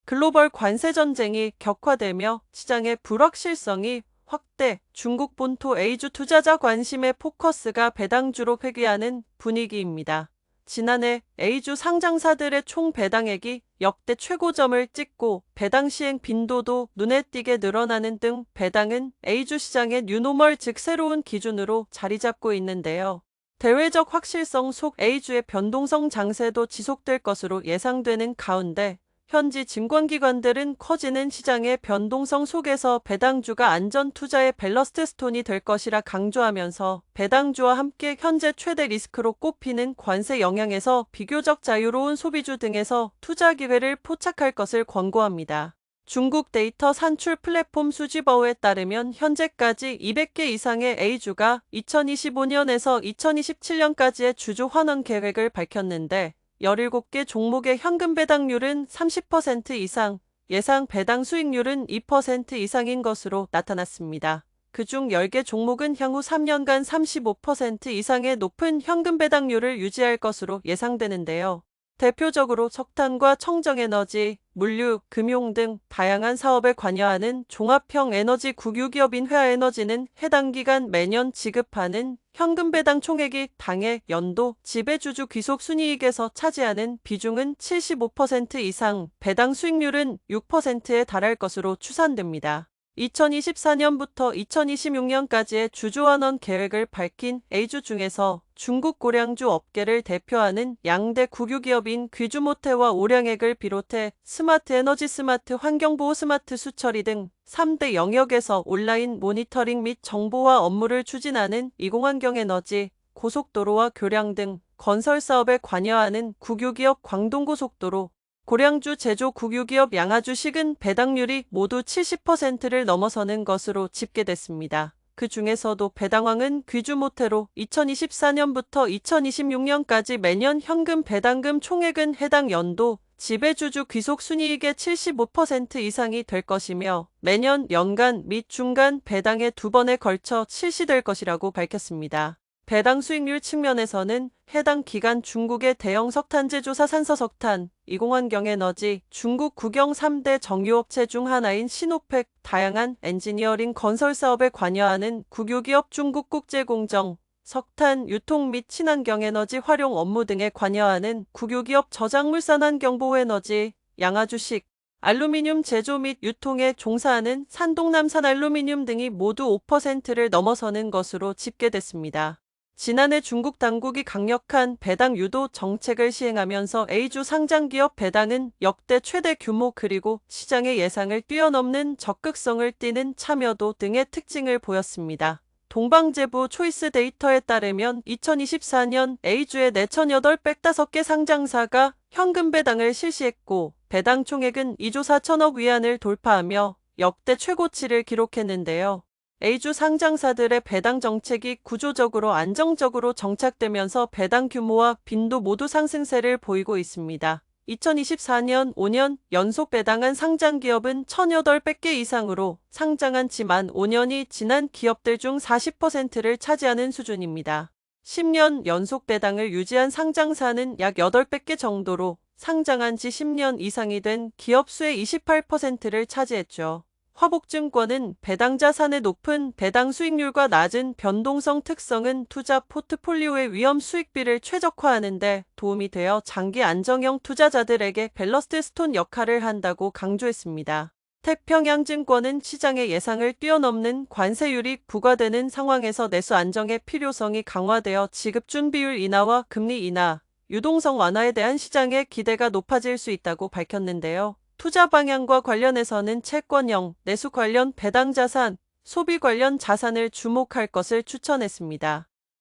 글로벌 관세 전쟁이 격화되며 시장의 불확실성이 확대, 중국 본토 A주 투자자 관심의 포커스가 배당주로 회귀하는 분위기입니다. 지난해 A주 상장사들의 총 배당액이 역대 최고점을 찍고 배당 시행 빈도도 눈에 띄게 늘어나는 등 배당은 A주 시장의 뉴노멀 즉 새로운 기준으로 자리 잡고 있는데요. 대외적 확실성 속 A주의 변동성 장세도 지속될 것으로 예상되는 가운데 현지 증권기관들은 커지는 시장의 변동성 속에서 배당주가 안전 투자의 밸러스트 스톤이 될 것이라 강조하면서 배당주와 함께 현재 최대 리스크로 꼽히는 관세 영향에서 비교적 자유로운 소비주 등에서 투자 기회를 포착할 것을 권고합니다. 중국 데이터 산출 플랫폼 수지버에 따르면 현재까지 200개 이상의 A주가 2025년에서 2027년까지의 주주 환원 계획을 밝혔는데 17개 종목의 현금 배당률은 30% 이상, 예상 배당 수익률은 2% 이상인 것으로 나타났습니다. 그중 10개 종목은 향후 3년간 35% 이상의 높은 현금 배당률을 유지할 것으로 예상되는데요. 대표적으로 석탄과 청정에너지, 물류, 금융 등 다양한 사업에 관여하는 종합형 에너지 국유기업인 회화에너지는 해당 기간 매년 지급하는 현금 배당 총액이 당해 연도 지배주주 귀속 순이익에서 차지하는 비중은 75% 이상, 배당 수익률은 6%에 달할 것으로 추산됩니다. 2024년부터 2026년까지의 주주환원 계획을 밝힌 A주 중에서 중국 고량주 업계를 대표하는 양대 국유기업인 귀주모테와 오량액을 비롯해 스마트 에너지, 스마트 환경보호, 스마트 수처리 등 3대 영역에서 온라인 모니터링 및 정보화 업무를 추진하는 이공환경에너지, 고속도로와 교량 등 건설 사업에 관여하는 국유기업 광동고속도로, 고량주 제조 국유기업 양아주식은 배당률이 모두 70%를 넘어서는 것으로 집계됐습니다. 그 중에서도 배당왕은 귀주모테로 2024년부터 2026년까지 매년 현금 배당금 총액은 해당 연도 지배주주 귀속 순이익의 75% 이상이 될 것이며 매년 연간 및 중간 배당의 2번에 걸쳐 실시될 것이라고 밝혔습니다. 배당 수익률 측면에서는 해당 기간 중국의 대형 석탄 제조사 산서석탄, 이공환경에너지, 중국 국영 3대 정유업체 중 하나인 시노펙, 다양한 엔지니어링 건설 사업에 관여하는 국유기업 중국국제공정, 석탄, 유통 및 친환경에너지 활용 업무 등에 관여하는 국유기업 저작물산환경보호에너지, 양아주식, 알루미늄 제조 및 유통에 종사하는 산동남산알루미늄 등이 모두 5%를 넘어서는 것으로 집계됐습니다. 지난해 중국 당국이 강력한 배당 유도 정책을 시행하면서 A주 상장기업 배당은 역대 최대 규모 그리고 시장의 예상을 뛰어넘는 적극성을 띠는 참여도 등의 특징을 보였습니다. 동방제보 초이스 데이터에 따르면 2024년 A주의 4,805개 상장사가 현금 배당을 실시했고 배당 총액은 2조 4천억 위안을 돌파하며 역대 최고치를 기록했는데요. A주 상장사들의 배당 정책이 구조적으로 안정적으로 정착되면서 배당 규모와 빈도 모두 상승세를 보이고 있습니다. 2024년 5년 연속 배당한 상장기업은 1,800개 이상으로 상장한 지 만 5년이 지난 기업들 중 40%를 차지하는 수준입니다. 10년 연속 배당을 유지한 상장사는 약 800개 정도로 상장한 지 10년 이상이 된 기업 수의 28%를 차지했죠. 화복증권은 배당 자산의 높은 배당 수익률과 낮은 변동성 특성은 투자 포트폴리오의 위험 수익비를 최적화하는 데 도움이 되어 장기 안정형 투자자들에게 밸러스트 스톤 역할을 한다고 강조했습니다. 태평양증권은 시장의 예상을 뛰어넘는 관세율이 부과되는 상황에서 내수 안정의 필요성이 강화되어 지급준비율 인하와 금리 인하, 유동성 완화에 대한 시장의 기대가 높아질 수 있다고 밝혔는데요. 투자 방향과 관련해서는 채권형, 내수 관련 배당 자산, 소비 관련 자산을 주목할 것을 추천했습니다.